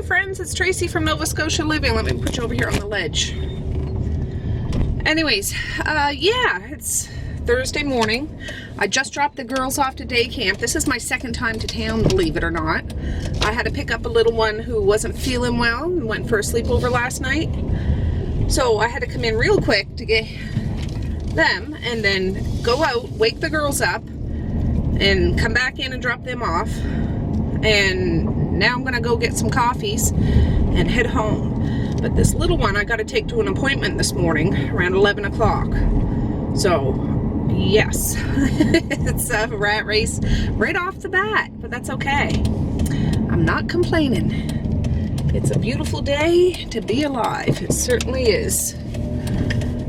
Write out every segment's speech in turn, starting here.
Hi friends, it's Tracey from Nova Scotia Living. Let me put you over here on the ledge. Anyways, yeah, it's Thursday morning. I just dropped the girls off to day camp. This is my second time to town, believe it or not. I had to pick up a little one who wasn't feeling well and went for a sleepover last night. So I had to come in real quick to get them and then go out, wake the girls up, and come back in and drop them off. And now I'm gonna go get some coffees and head home. But this little one I gotta take to an appointment this morning around 11 o'clock. So, yes, it's a rat race right off the bat, but that's okay. I'm not complaining. It's a beautiful day to be alive. It certainly is.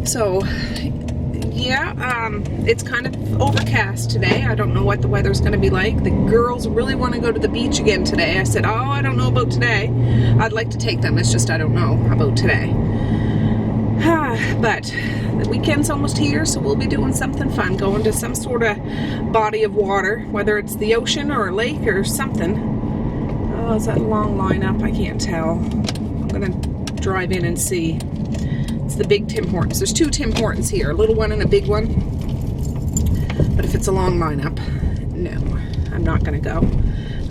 So, yeah, it's kind of overcast today. I don't know what the weather's going to be like. The girls really want to go to the beach again today. I said, oh, I don't know about today. I'd like to take them. It's just I don't know about today. But the weekend's almost here, so we'll be doing something fun. Going to some sort of body of water, whether it's the ocean or a lake or something. Oh, is that a long lineup? I can't tell. I'm going to drive in and see. It's the big Tim Hortons. There's two Tim Hortons here, a little one and a big one. But if it's a long lineup, no, I'm not gonna go.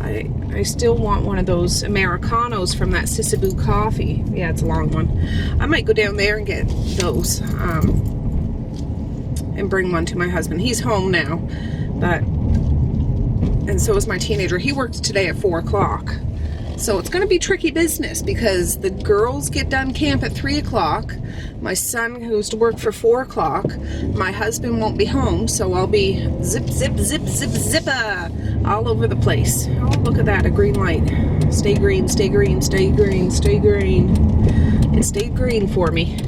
I still want one of those Americanos from that Sisaboo coffee. Yeah, it's a long one. I might go down there and get those and bring one to my husband. He's home now, and so is my teenager. He works today at 4 o'clock. So it's going to be tricky business because the girls get done camp at 3 o'clock. My son goes to work for 4 o'clock. My husband won't be home, so I'll be zip, zip, zip, zip, zippa all over the place. Oh, look at that, a green light. Stay green, stay green, stay green, stay green. It stayed green for me.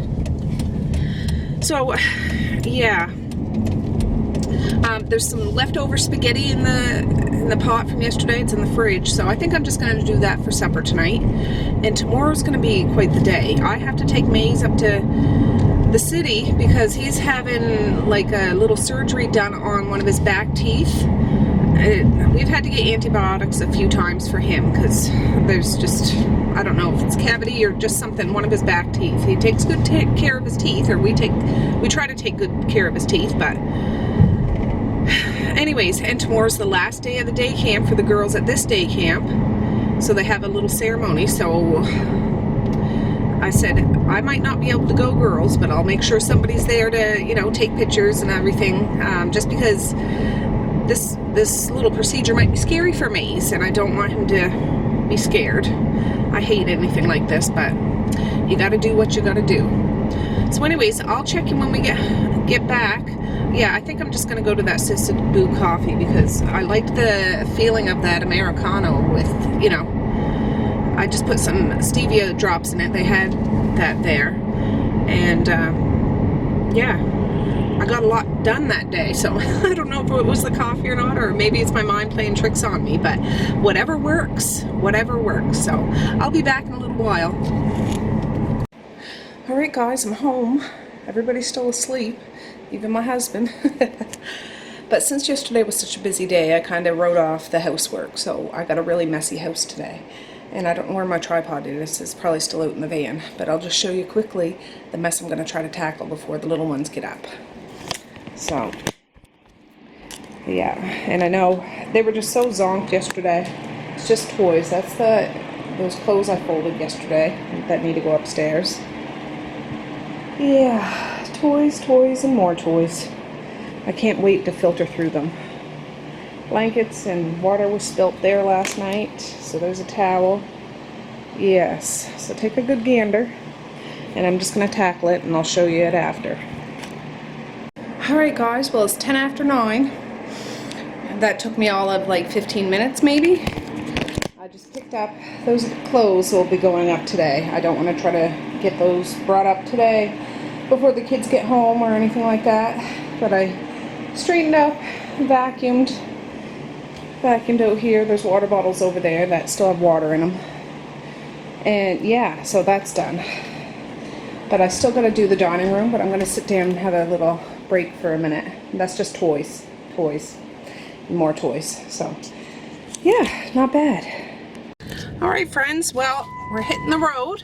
So, yeah. There's some leftover spaghetti in the pot from yesterday. It's in the fridge, so I think I'm just going to do that for supper tonight. And tomorrow's going to be quite the day. I have to take Maze up to the city because he's having like a little surgery done on one of his back teeth. We've had to get antibiotics a few times for him because there's just, I don't know if it's cavity or just something, one of his back teeth. He takes good care of his teeth, or we try to take good care of his teeth, but anyways, and tomorrow's the last day of the day camp for the girls at this day camp. So they have a little ceremony. So I said, I might not be able to go, girls, but I'll make sure somebody's there to, you know, take pictures and everything. Just because this little procedure might be scary for Maze, and I don't want him to be scared. I hate anything like this, but you gotta do what you gotta do. So anyways, I'll check in when we get back. Yeah, I think I'm just going to go to that Sisaboo coffee because I liked the feeling of that Americano with, you know, I just put some stevia drops in it. They had that there. And, yeah, I got a lot done that day. So I don't know if it was the coffee or not, or maybe it's my mind playing tricks on me. But whatever works, whatever works. So I'll be back in a little while. All right, guys, I'm home. Everybody's still asleep. Even my husband. But since yesterday was such a busy day, I kind of wrote off the housework, so I got a really messy house today. And I don't know where my tripod is. It's probably still out in the van, but I'll just show you quickly the mess I'm going to try to tackle before the little ones get up. So, yeah, and I know they were just so zonked yesterday. It's just toys. That's those clothes I folded yesterday that need to go upstairs. Yeah. Toys, toys, and more toys. I can't wait to filter through them. Blankets and water was spilt there last night, so there's a towel. Yes, so take a good gander, and I'm just going to tackle it, and I'll show you it after. Alright guys, well it's 10 after 9. That took me all of like 15 minutes maybe. I just picked up those clothes that will be going up today. I don't want to try to get those brought up today before the kids get home or anything like that, but I straightened up, vacuumed out here. There's water bottles over there that still have water in them, and yeah, so that's done. But I still got to do the dining room, but I'm going to sit down and have a little break for a minute. That's just toys, more toys. So yeah, not bad. All right, friends, well, we're hitting the road.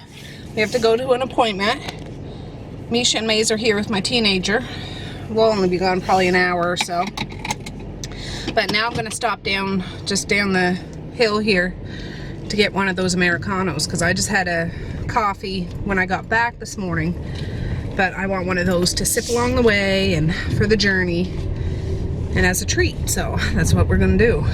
We have to go to an appointment. Misha and Maze are here with my teenager. We'll only be gone probably an hour or so. But now I'm gonna stop down, just down the hill here to get one of those Americanos, because I just had a coffee when I got back this morning. But I want one of those to sip along the way and for the journey and as a treat. So that's what we're gonna do.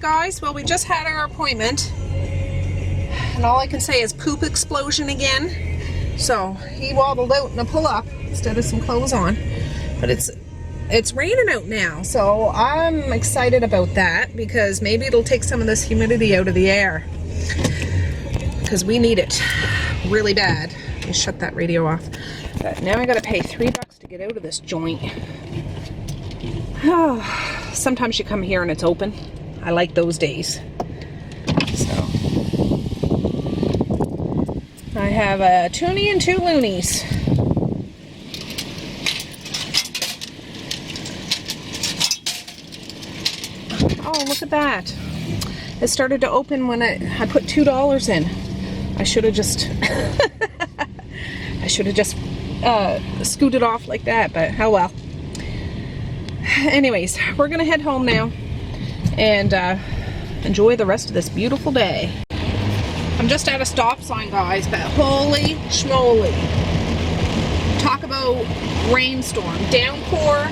Guys, well, we just had our appointment and all I can say is poop explosion again. So he waddled out in a pull-up instead of some clothes on, but it's raining out now, so I'm excited about that because maybe it'll take some of this humidity out of the air because we need it really bad. Let me shut that radio off. But now I gotta pay $3 to get out of this joint. Sometimes you come here and it's open. I like those days. So I have a toonie and 2 loonies. Oh, look at that. It started to open when I put $2 in. I should have just scooted off like that, but oh well. Anyways, we're gonna head home now and enjoy the rest of this beautiful day. I'm just at a stop sign, guys, but holy schmoly. Talk about rainstorm. Downpour,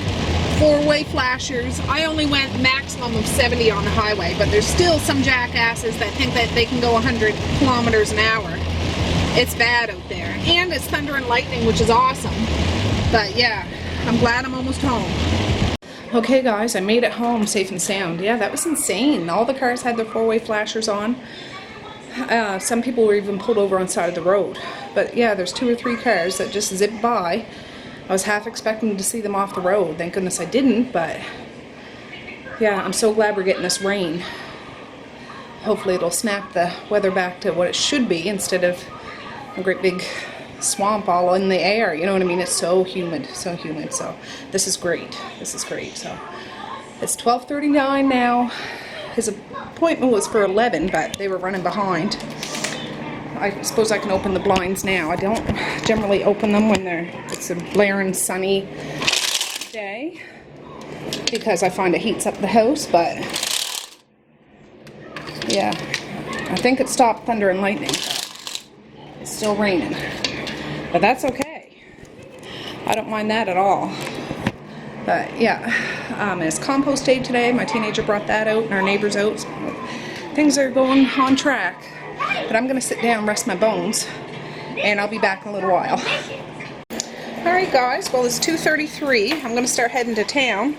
4-way flashers. I only went maximum of 70 on the highway, but there's still some jackasses that think that they can go 100 kilometers an hour. It's bad out there. And it's thunder and lightning, which is awesome. But yeah, I'm glad I'm almost home. Okay guys, I made it home safe and sound. Yeah, that was insane. All the cars had their 4-way flashers on. Some people were even pulled over on the side of the road. But yeah, there's 2 or 3 cars that just zipped by. I was half expecting to see them off the road. Thank goodness I didn't, but yeah, I'm so glad we're getting this rain. Hopefully it'll snap the weather back to what it should be instead of a great big swamp all in the air, you know what I mean? It's so humid, so humid. So this is great. This is great. So it's 12:39 now. His appointment was for 11, but they were running behind. I suppose I can open the blinds now. I don't generally open them when it's a blaring sunny day because I find it heats up the house, but yeah, I think it stopped thunder and lightning. It's still raining. But that's okay. I don't mind that at all. But yeah, it's compost day today. My teenager brought that out and our neighbors out. So things are going on track. But I'm going to sit down, rest my bones, and I'll be back in a little while. Alright guys, well it's 2:33. I'm going to start heading to town.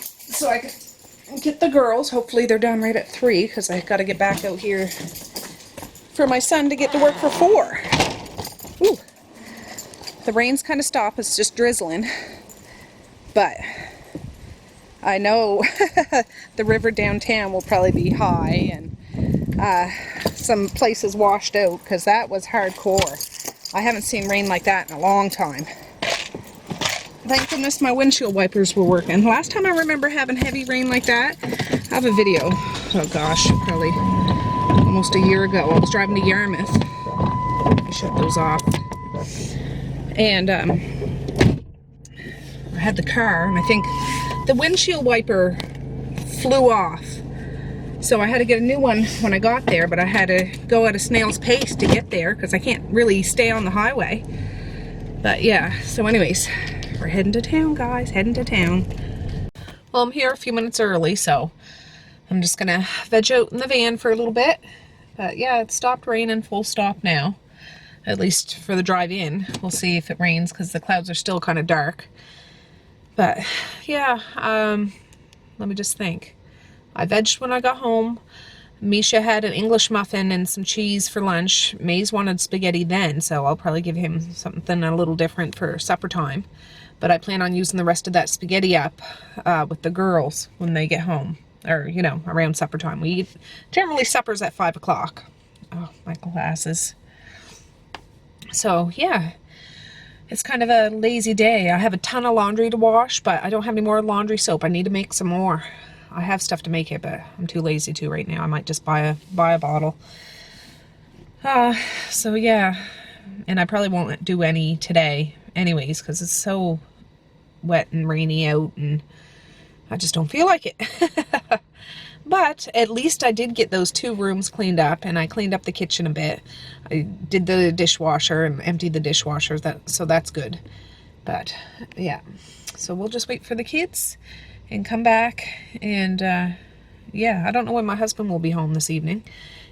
So I can get the girls. Hopefully they're done right at 3 because I got to get back out here for my son to get to work for 4. Ooh, the rain's kind of stopped. It's just drizzling, but I know the river downtown will probably be high and some places washed out because that was hardcore. I haven't seen rain like that in a long time. Thank goodness my windshield wipers were working. Last time I remember having heavy rain like that, I have a video. Oh gosh, probably almost a year ago. I was driving to Yarmouth. I shut those off. And I had the car, and I think the windshield wiper flew off. So I had to get a new one when I got there, but I had to go at a snail's pace to get there because I can't really stay on the highway. But yeah, so anyways, we're heading to town, guys, heading to town. Well, I'm here a few minutes early, so I'm just gonna veg out in the van for a little bit. But yeah, it stopped raining, full stop now. At least for the drive in. We'll see if it rains because the clouds are still kind of dark. But yeah, let me just think. I vegged when I got home. Misha had an English muffin and some cheese for lunch. Maze wanted spaghetti then, so I'll probably give him something a little different for supper time. But I plan on using the rest of that spaghetti up with the girls when they get home. Or, you know, around supper time. We eat, generally supper's at 5 o'clock. Oh, my glasses. So, yeah. It's kind of a lazy day. I have a ton of laundry to wash, but I don't have any more laundry soap. I need to make some more. I have stuff to make it, but I'm too lazy to right now. I might just buy a bottle. So yeah, and I probably won't do any today anyways, because it's so wet and rainy out, and I just don't feel like it. But at least I did get those 2 rooms cleaned up, and I cleaned up the kitchen a bit. I did the dishwasher and emptied the dishwasher, so that's good. But yeah, so we'll just wait for the kids and come back, and yeah, I don't know when my husband will be home this evening.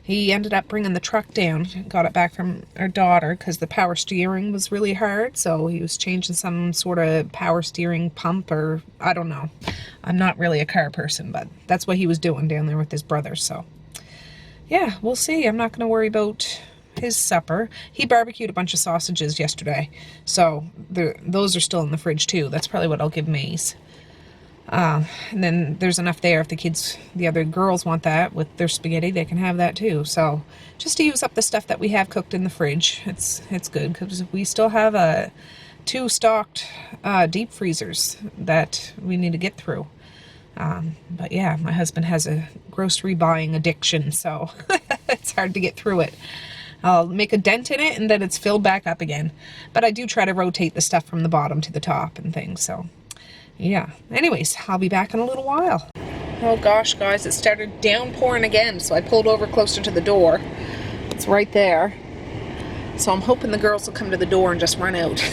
He ended up bringing the truck down, got it back from our daughter because the power steering was really hard, so he was changing some sort of power steering pump, or I don't know. I'm not really a car person, but that's what he was doing down there with his brother, so yeah, we'll see. I'm not going to worry about his supper. He barbecued a bunch of sausages yesterday, so those are still in the fridge too. That's probably what I'll give Maze. And then there's enough there if the other girls want that with their spaghetti, they can have that too. So just to use up the stuff that we have cooked in the fridge, it's good because we still have 2 stocked deep freezers that we need to get through. But yeah, my husband has a grocery buying addiction, so it's hard to get through it. I'll make a dent in it and then it's filled back up again. But I do try to rotate the stuff from the bottom to the top and things, so yeah. Anyways, I'll be back in a little while. Oh gosh, guys, it started downpouring again, so I pulled over closer to the door. It's right there. So I'm hoping the girls will come to the door and just run out.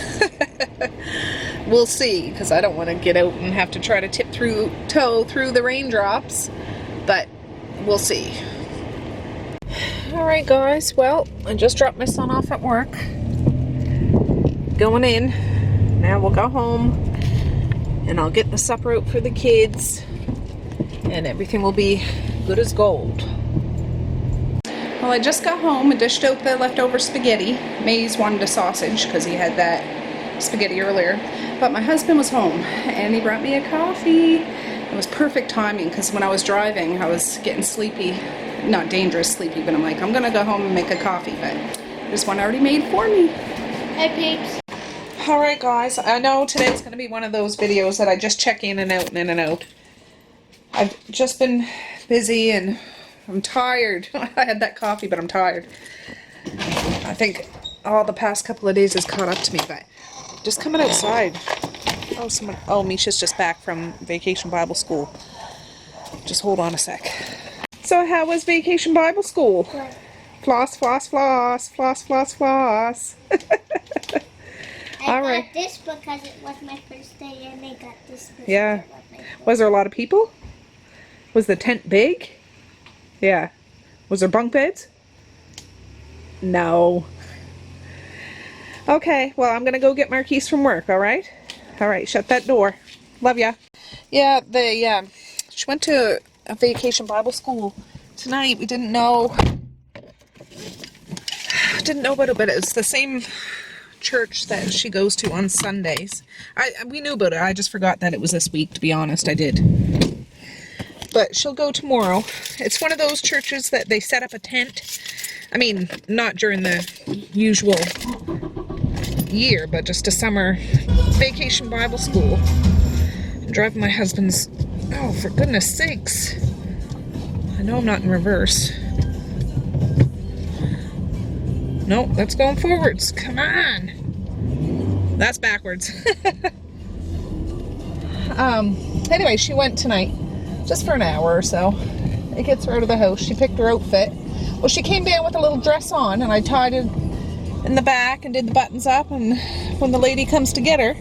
We'll see, because I don't want to get out and have to try to toe through the raindrops. But we'll see. Alright guys, well, I just dropped my son off at work. Going in. Now we'll go home. And I'll get the supper out for the kids, and everything will be good as gold. Well, I just got home and dished out the leftover spaghetti. Maze wanted a sausage because he had that spaghetti earlier. But my husband was home, and he brought me a coffee. It was perfect timing because when I was driving, I was getting sleepy. Not dangerous sleepy, but I'm like, I'm going to go home and make a coffee. But there's one already made for me. Hey, peeps. Alright guys, I know today's going to be one of those videos that I just check in and out and in and out. I've just been busy and I'm tired. I had that coffee, but I'm tired. I think all the past couple of days has caught up to me, but just coming outside. Oh, Misha's just back from Vacation Bible School. Just hold on a sec. So how was Vacation Bible School? Good. Floss, floss, floss, floss, floss, floss. I got this because it was my first day, and I got this because Yeah. it was my first day. Was there a lot of people? Was the tent big? Yeah. Was there bunk beds? No. Okay, well, I'm going to go get Marquise from work, alright? Alright, shut that door. Love ya. Yeah, she went to a Vacation Bible School tonight. We didn't know about it, but it was the same church that she goes to on Sundays. We knew about it. I just forgot that it was this week, to be honest. I did. But she'll go tomorrow. It's one of those churches that they set up a tent. I mean, not during the usual year, but just a summer Vacation Bible School. I'm driving my husband's... Oh, for goodness sakes. I know I'm not in reverse. Nope, that's going forwards. Come on. That's backwards. Anyway, she went tonight just for an hour or so. It gets her out of the house. She picked her outfit. Well, she came down with a little dress on, and I tied it in the back and did the buttons up, and when the lady comes to get her,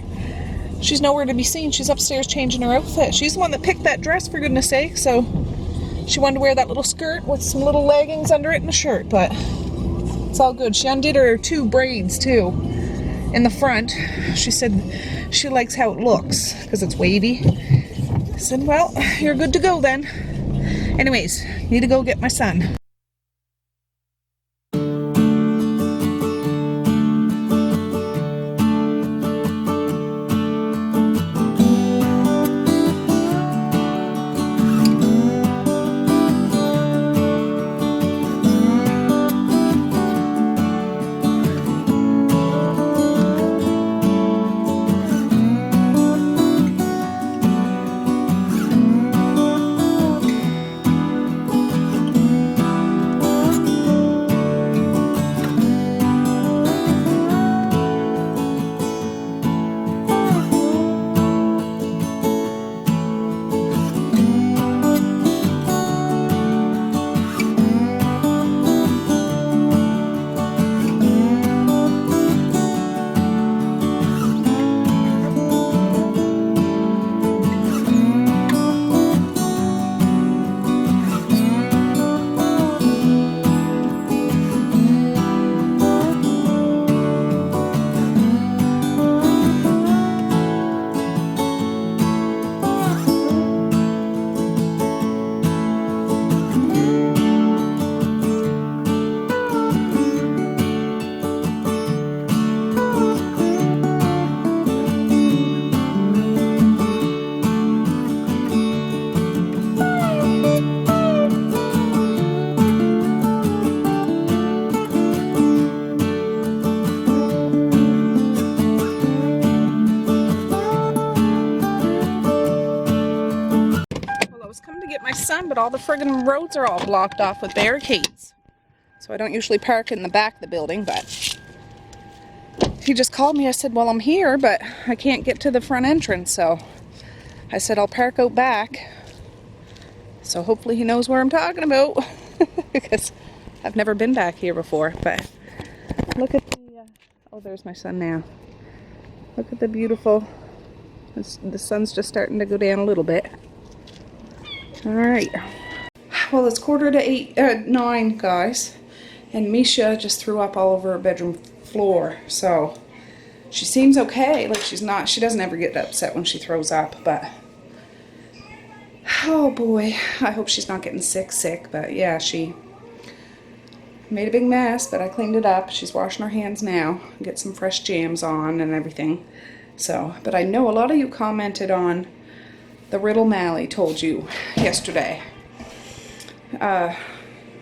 she's nowhere to be seen. She's upstairs changing her outfit. She's the one that picked that dress, for goodness sake, so she wanted to wear that little skirt with some little leggings under it and a shirt, but it's all good. She undid her 2 braids, too, in the front. She said she likes how it looks because it's wavy. I said, well, you're good to go then. Anyways, need to go get my son. My son, but all the friggin' roads are all blocked off with barricades. So I don't usually park in the back of the building, but he just called me. I said, well, I'm here, but I can't get to the front entrance. So I said, I'll park out back. So hopefully he knows where I'm talking about because I've never been back here before. But look at the, oh, there's my son now. Look at the beautiful, the sun's just starting to go down a little bit. All right, well, it's 9, guys, and Misha just threw up all over her bedroom floor, so she seems okay. Like she doesn't ever get upset when she throws up, but oh boy, I hope she's not getting sick, but yeah, she made a big mess, but I cleaned it up. She's washing her hands now, get some fresh jams on and everything. So, but I know a lot of you commented on the riddle Mally told you yesterday. I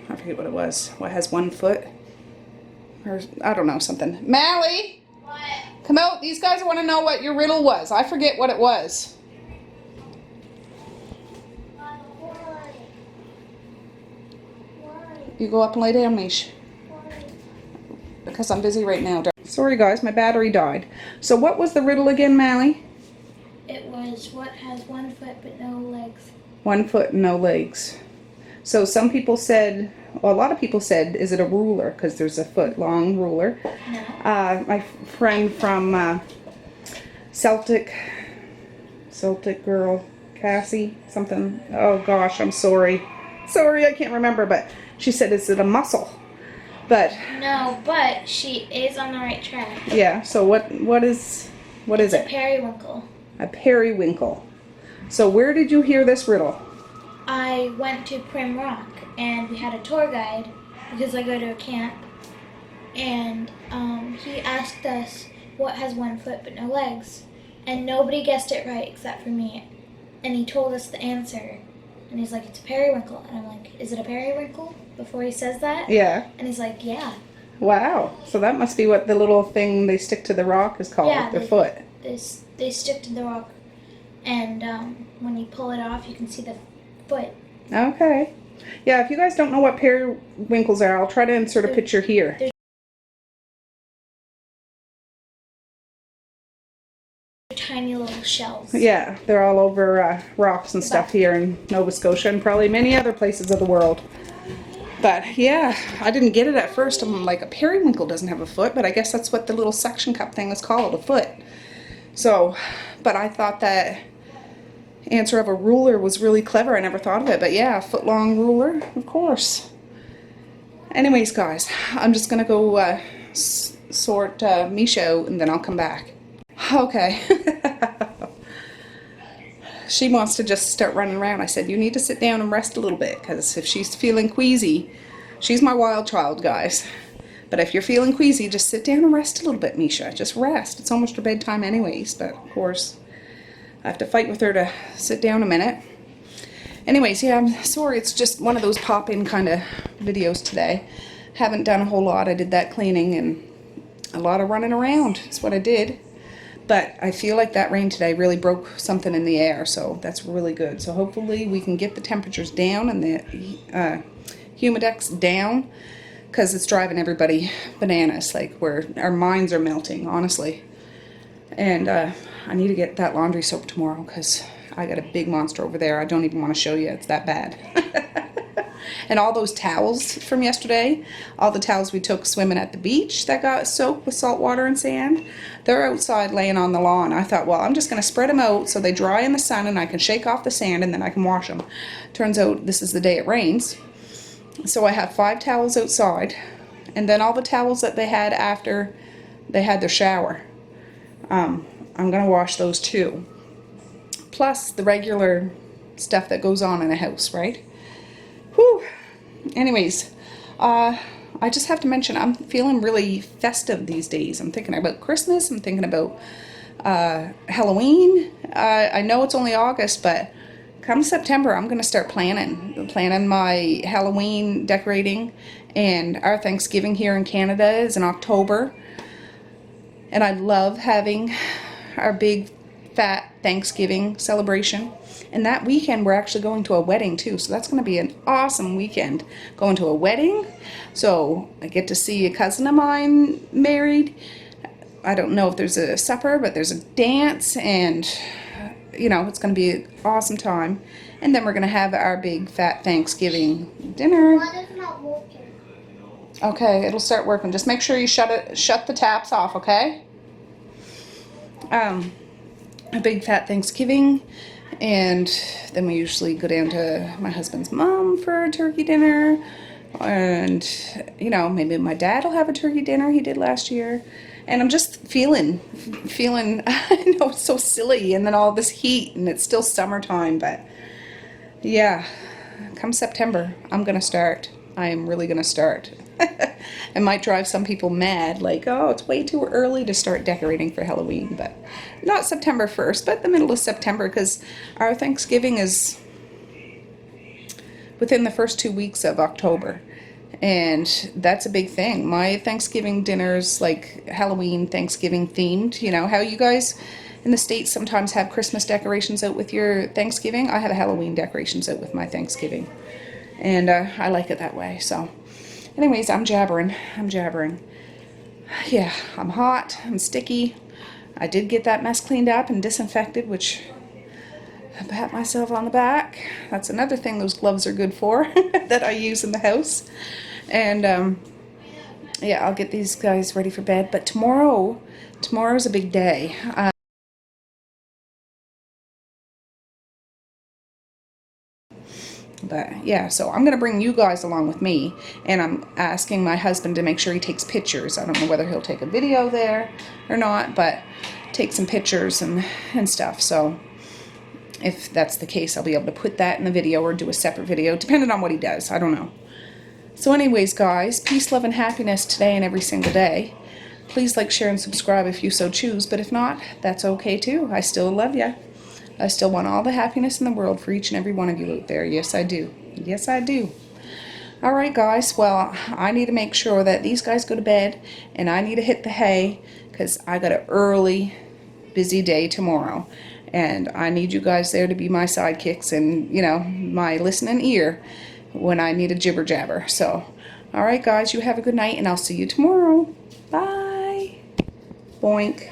forget what it was. What has 1 foot? Or, I don't know, something. Mally! What? Come out. These guys want to know what your riddle was. I forget what it was. Why? You go up and lay down, Mish. Why? Because I'm busy right now. Sorry, guys. My battery died. So what was the riddle again, Mally? It was what has 1 foot but no legs. 1 foot and no legs. So some people said, well, a lot of people said, is it a ruler? Because there's a foot long ruler. No. My friend from Celtic girl, Cassie, something. Oh gosh, I'm sorry. Sorry, I can't remember, but she said, is it a muscle? But No, but she is on the right track. yeah, so what is It's it? a periwinkle. A periwinkle. So where did you hear this riddle? I went to Prim Rock and we had a tour guide because I go to a camp, and he asked us what has 1 foot but no legs, and nobody guessed it right except for me, and he told us the answer, and he's like, it's a periwinkle, and I'm like, is it a periwinkle? Before he says that, Yeah. and he's like, yeah. Wow. So that must be what the little thing they stick to the rock is called, Yeah, the foot. They stick to the rock, and when you pull it off, you can see the foot. Okay. Yeah, if you guys don't know what periwinkles are, I'll try to insert a picture here. They're tiny little shells. Yeah, they're all over rocks and stuff here in Nova Scotia and probably many other places of the world. But yeah, I didn't get it at first. I'm like, a periwinkle doesn't have a foot, but I guess that's what the little suction cup thing is called, a foot. So, but I thought that answer of a ruler was really clever. I never thought of it, but yeah, a foot long ruler, of course. Anyways, guys, I'm just gonna go sort Misha out and then I'll come back. Okay. She wants to just start running around. I said, you need to sit down and rest a little bit, because if she's feeling queasy, she's my wild child, guys. But if you're feeling queasy, just sit down and rest a little bit, Misha. Just rest. It's almost her bedtime anyways, but of course, I have to fight with her to sit down a minute. Anyways, yeah, I'm sorry. It's just one of those pop-in kind of videos today. Haven't done a whole lot. I did that cleaning and a lot of running around. That's what I did. But I feel like that rain today really broke something in the air, so that's really good. So hopefully we can get the temperatures down and the humidex down, because it's driving everybody bananas. Like, our minds are melting, honestly. And I need to get that laundry soap tomorrow, because I got a big monster over there. I don't even want to show you. It's that bad. And all those towels from yesterday, all the towels we took swimming at the beach that got soaked with salt water and sand, they're outside laying on the lawn. I thought, well, I'm just going to spread them out so they dry in the sun and I can shake off the sand and then I can wash them. Turns out this is the day it rains. So I have 5 towels outside, and then all the towels that they had after they had their shower. I'm going to wash those too. Plus the regular stuff that goes on in a house, right? Whew. Anyways, I just have to mention, I'm feeling really festive these days. I'm thinking about Christmas. I'm thinking about Halloween. I know it's only August, but come September, I'm going to start planning my Halloween decorating. And our Thanksgiving here in Canada is in October. And I love having our big fat Thanksgiving celebration. And that weekend we're actually going to a wedding too, so that's going to be an awesome weekend. Going to a wedding, so I get to see a cousin of mine married. I don't know if there's a supper, but there's a dance, and you know, it's going to be an awesome time. And then we're going to have our big fat Thanksgiving dinner. Why is it not working? Okay, it'll start working. Just make sure you shut the taps off, okay? A big fat Thanksgiving. And then we usually go down to my husband's mom for a turkey dinner. And, you know, maybe my dad will have a turkey dinner. He did last year. And I'm just feeling, I know it's so silly. And then all this heat, and it's still summertime. But, yeah, come September, I'm going to start. I am really going to start. It might drive some people mad, like, oh, it's way too early to start decorating for Halloween, but not September 1st, but the middle of September, because our Thanksgiving is within the first 2 weeks of October, and that's a big thing. My Thanksgiving dinner's like Halloween, Thanksgiving themed. You know how you guys in the States sometimes have Christmas decorations out with your Thanksgiving? I have Halloween decorations out with my Thanksgiving, and I like it that way, so... Anyways, I'm jabbering. Yeah, I'm hot. I'm sticky. I did get that mess cleaned up and disinfected, which I pat myself on the back. That's another thing those gloves are good for that I use in the house. And yeah, I'll get these guys ready for bed. But tomorrow's a big day. But yeah, so I'm going to bring you guys along with me, and I'm asking my husband to make sure he takes pictures. I don't know whether he'll take a video there or not, but take some pictures and stuff. So if that's the case, I'll be able to put that in the video or do a separate video, depending on what he does. I don't know. So anyways, guys, peace, love, and happiness today and every single day. Please like, share, and subscribe if you so choose, but if not, that's okay too. I still love you. I still want all the happiness in the world for each and every one of you out there. Yes, I do. Yes, I do. All right, guys. Well, I need to make sure that these guys go to bed, and I need to hit the hay because I got an early, busy day tomorrow. And I need you guys there to be my sidekicks and, you know, my listening ear when I need a jibber jabber. So, all right, guys, you have a good night, and I'll see you tomorrow. Bye. Boink.